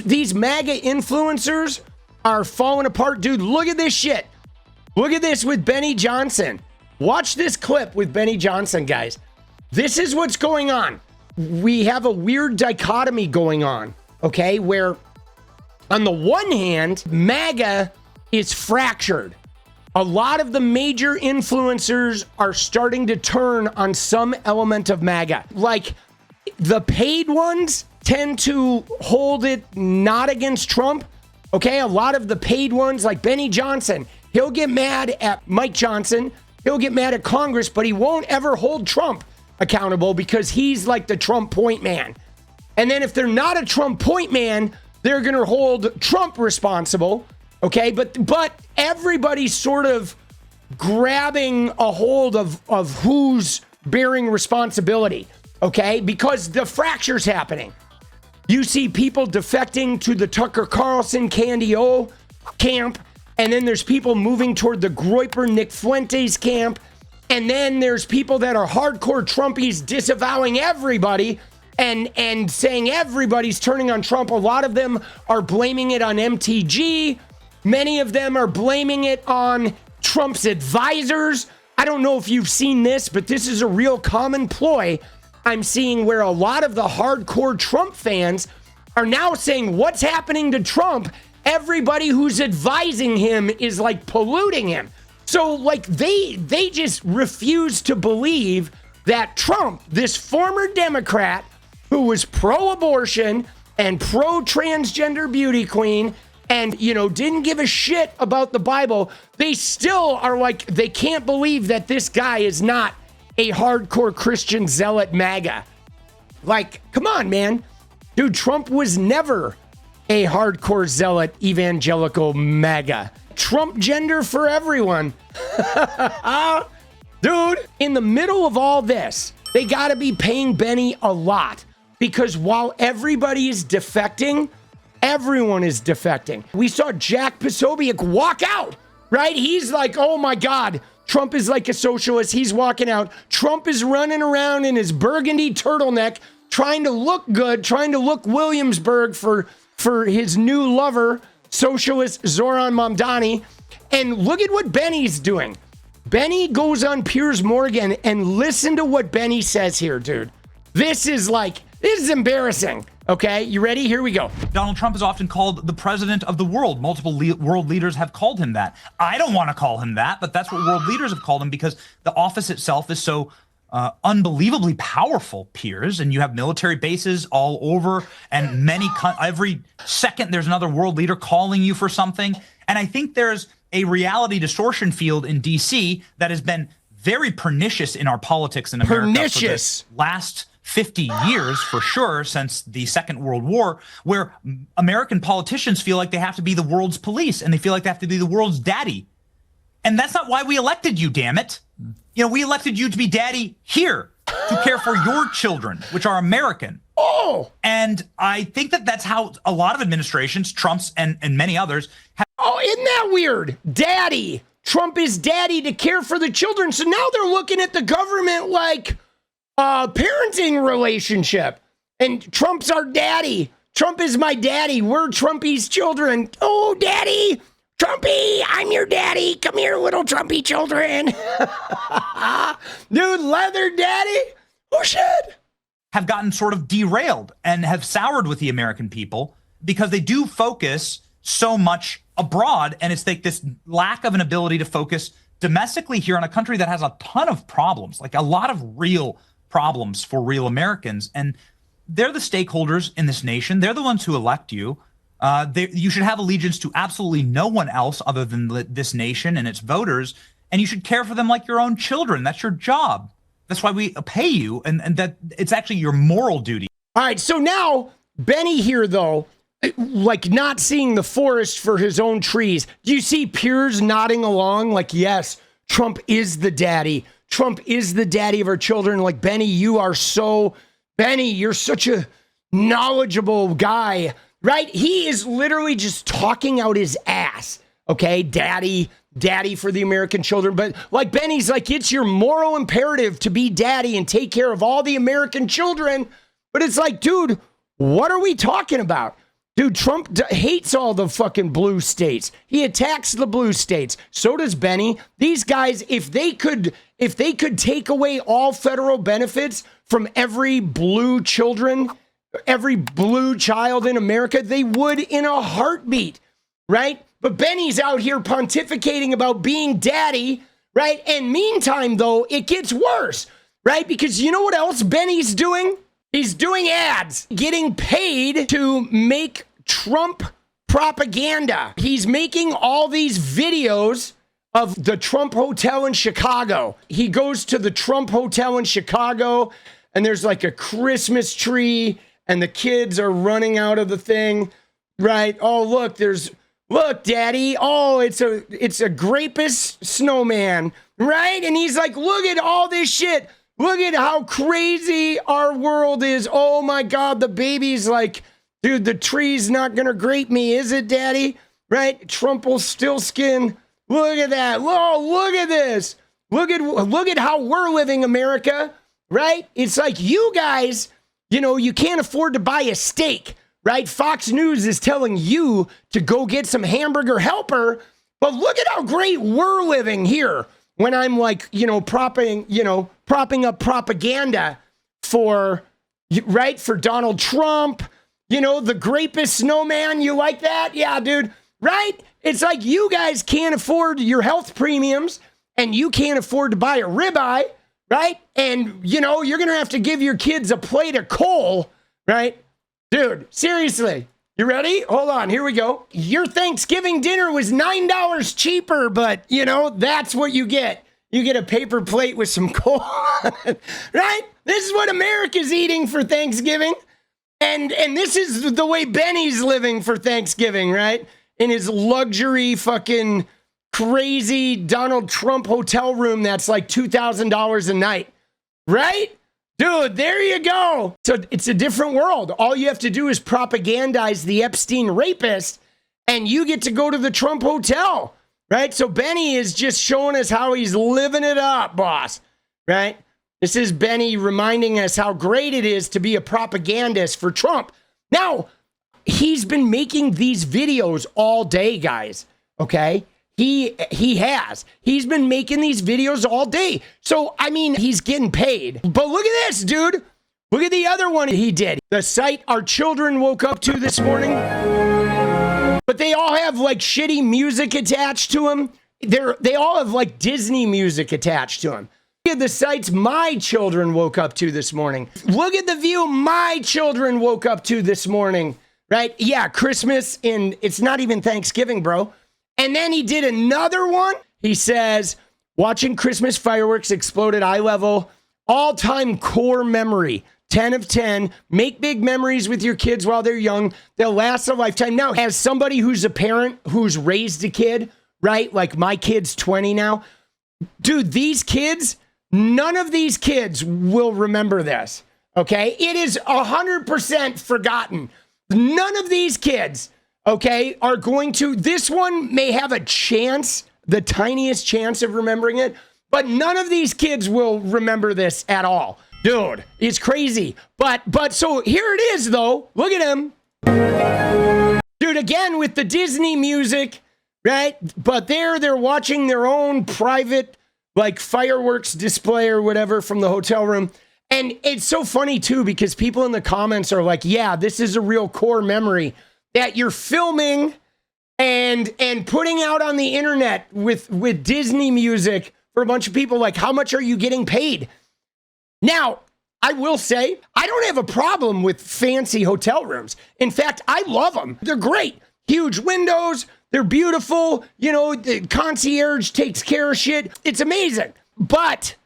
these MAGA influencers are falling apart. Dude, look at this shit. Look at this with Benny Johnson. Watch this clip with Benny Johnson, guys. This is what's going on. We have a weird dichotomy going on, okay, where on the one hand, MAGA is fractured. A lot of the major influencers are starting to turn on some element of MAGA. Like, the paid ones tend to hold it not against Trump, okay? A lot of the paid ones, like Benny Johnson, he'll get mad at Mike Johnson, he'll get mad at Congress, but he won't ever hold Trump accountable because he's like the Trump point man. And then if they're not a Trump point man, they're going to hold Trump responsible, okay? But everybody's sort of grabbing a hold of who's bearing responsibility, okay? Because the fracture's happening. You see people defecting to the Tucker Carlson, Candy O camp, and then there's people moving toward the Groyper, Nick Fuentes camp, and then there's people that are hardcore Trumpies disavowing everybody and saying everybody's turning on Trump. A lot of them are blaming it on MTG. Many of them are blaming it on Trump's advisors. I don't know if you've seen this, but this is a real common ploy I'm seeing where a lot of the hardcore Trump fans are now saying, what's happening to Trump? Everybody who's advising him is like polluting him. So like they just refuse to believe that Trump, this former Democrat who was pro-abortion and pro-transgender beauty queen and, you know, didn't give a shit about the Bible, they still are like, they can't believe that this guy is not a hardcore Christian zealot MAGA. Like, come on, man. Dude, Trump was never a hardcore zealot evangelical MAGA. Trump gender for everyone. Dude, in the middle of all this, they got to be paying Benny a lot because while everybody is defecting, everyone is defecting. We saw Jack Posobiec walk out, right? He's like, oh my God, Trump is like a socialist. He's walking out. Trump is running around in his burgundy turtleneck, trying to look good, trying to look Williamsburg for his new lover, socialist Zoran Mamdani. And look at what Benny's doing. Benny goes on Piers Morgan and listen to what Benny says here, dude. This is embarrassing. Okay, you ready? Here we go. Donald Trump is often called the president of the world. Multiple world leaders have called him that. I don't want to call him that, but that's what world leaders have called him because the office itself is so unbelievably powerful, Piers, and you have military bases all over, and every second there's another world leader calling you for something. And I think there's a reality distortion field in DC that has been very pernicious in our politics in America for the last 50 years, for sure, since the Second World War, where American politicians feel like they have to be the world's police and they feel like they have to be the world's daddy. And that's not why we elected you, damn it. You know, we elected you to be daddy here, to care for your children, which are American. Oh! And I think that that's how a lot of administrations, Trump's and many others, have. Oh, isn't that weird? Daddy. Trump is daddy to care for the children. So now they're looking at the government like a parenting relationship. And Trump's our daddy. Trump is my daddy. We're Trumpy's children. Oh, daddy. Trumpy, I'm your daddy. Come here, little Trumpy children. Dude, leather daddy? Oh, shit. Have gotten sort of derailed and have soured with the American people because they do focus so much abroad. And it's like this lack of an ability to focus domestically here in a country that has a ton of problems, like a lot of real problems for real Americans. And they're the stakeholders in this nation. They're the ones who elect you. You should have allegiance to absolutely no one else other than this nation and its voters, and you should care for them like your own children. That's your job. That's why we pay you, and that it's actually your moral duty. All right, so now Benny here, though, like not seeing the forest for his own trees. Do you see Piers nodding along like, yes, Trump is the daddy. Trump is the daddy of our children. Like, Benny, you're such a knowledgeable guy. Right? He is literally just talking out his ass. Okay, daddy for the American children. But like Benny's like, it's your moral imperative to be daddy and take care of all the American children. But it's like, dude, what are we talking about? Dude, Trump hates all the fucking blue states. He attacks the blue states. So does Benny. These guys, if they could take away all federal benefits from every blue child in America, they would in a heartbeat, right? But Benny's out here pontificating about being daddy, right? And meantime, though, it gets worse, right? Because you know what else Benny's doing? He's doing ads, getting paid to make Trump propaganda. He's making all these videos of the Trump Hotel in Chicago. He goes to the Trump Hotel in Chicago, and there's like a Christmas tree, and the kids are running out of the thing, right? Oh, look, Daddy. Oh, it's a grapist snowman, right? And he's like, look at all this shit. Look at how crazy our world is. Oh my God, the baby's like, dude, the tree's not gonna grape me, is it, Daddy? Right? Trump will still skin. Look at that. Whoa, look at this. Look at how we're living, America, right? It's like you guys, you can't afford to buy a steak, right? Fox News is telling you to go get some hamburger helper, but look at how great we're living here. When I'm like, propping up propaganda for Donald Trump, the grapist snowman, you like that? Yeah, dude, right? It's like you guys can't afford your health premiums and you can't afford to buy a ribeye, right? And, you're going to have to give your kids a plate of coal, right? Dude, seriously. You ready? Hold on. Here we go. Your Thanksgiving dinner was $9 cheaper, but, that's what you get. You get a paper plate with some coal, right? This is what America's eating for Thanksgiving. And this is the way Benny's living for Thanksgiving, right? In his luxury fucking crazy Donald Trump hotel room that's like $2,000 a night, right? Dude, there you go. So it's a different world. All you have to do is propagandize the Epstein rapist, and you get to go to the Trump hotel, right? So Benny is just showing us how he's living it up, boss, right? This is Benny reminding us how great it is to be a propagandist for Trump. Now, he's been making these videos all day, guys, okay? He's been making these videos all day. So, he's getting paid. But look at this, dude. Look at the other one he did. The site our children woke up to this morning. But they all have like shitty music attached to them. They all have like Disney music attached to them. Look at the sites my children woke up to this morning. Look at the view my children woke up to this morning. Right? Yeah, Christmas, and it's not even Thanksgiving, bro. And then he did another one. He says, watching Christmas fireworks explode at eye level, all-time core memory, 10 of 10. Make big memories with your kids while they're young. They'll last a lifetime. Now, as somebody who's a parent who's raised a kid, right? Like my kid's 20 now. Dude, these kids, none of these kids will remember this, okay? It is 100% forgotten. None of these kids, okay, are going to, this one may have a chance, the tiniest chance of remembering it, but none of these kids will remember this at all. Dude, it's crazy. But so here it is though. Look at him. Dude, again with the Disney music, right? But they're watching their own private like fireworks display or whatever from the hotel room. And it's so funny too, because people in the comments are like, yeah, this is a real core memory that you're filming and putting out on the internet with Disney music for a bunch of people. Like, how much are you getting paid? Now, I will say, I don't have a problem with fancy hotel rooms. In fact, I love them. They're great. Huge windows. They're beautiful. The concierge takes care of shit. It's amazing. But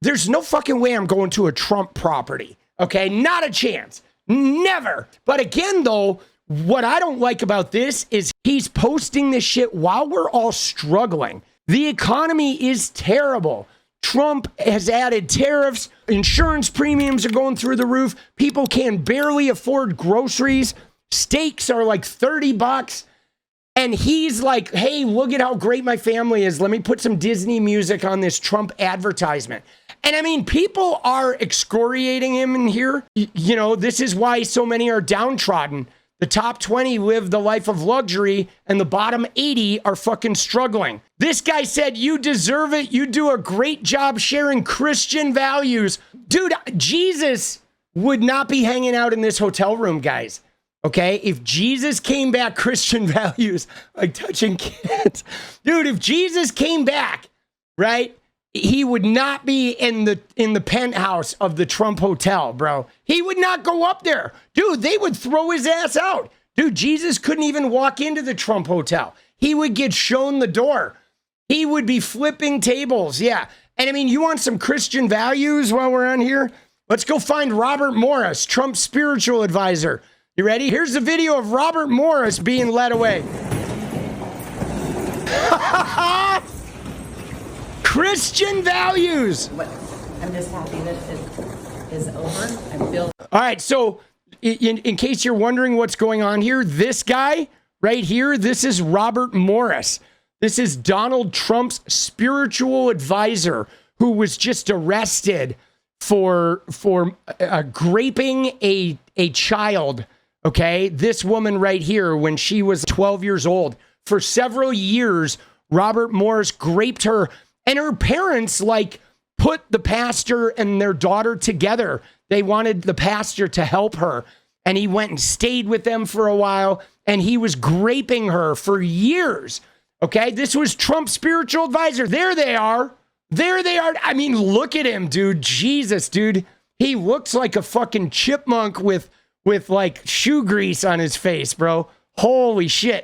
there's no fucking way I'm going to a Trump property. Okay? Not a chance. Never. But again, though, what I don't like about this is he's posting this shit while we're all struggling. The economy is terrible. Trump has added tariffs. Insurance premiums are going through the roof. People can barely afford groceries. Steaks are like $30. And he's like, hey, look at how great my family is. Let me put some Disney music on this Trump advertisement. And people are excoriating him in here. This is why so many are downtrodden. The top 20 live the life of luxury and the bottom 80 are fucking struggling. This guy said, you deserve it. You do a great job sharing Christian values. Dude, Jesus would not be hanging out in this hotel room, guys. Okay? If Jesus came back, Christian values, like touching kids. Dude, if Jesus came back, right? He would not be in the penthouse of the Trump Hotel, bro. He would not go up there. Dude, they would throw his ass out. Dude, Jesus couldn't even walk into the Trump Hotel. He would get shown the door. He would be flipping tables. Yeah. And I mean, you want some Christian values while we're on here? Let's go find Robert Morris, Trump's spiritual advisor. You ready? Here's the video of Robert Morris being led away. Christian values. I'm just happy that it is over. I feel. All right, so in case you're wondering what's going on here, this guy right here, this is Robert Morris. This is Donald Trump's spiritual advisor who was just arrested for raping a child. Okay, this woman right here, when she was 12 years old, for several years, Robert Morris raped her. And her parents, like, put the pastor and their daughter together. They wanted the pastor to help her. And he went and stayed with them for a while. And he was raping her for years. Okay? This was Trump's spiritual advisor. There they are. There they are. I mean, look at him, dude. Jesus, dude. He looks like a fucking chipmunk with like, shoe grease on his face, bro. Holy shit.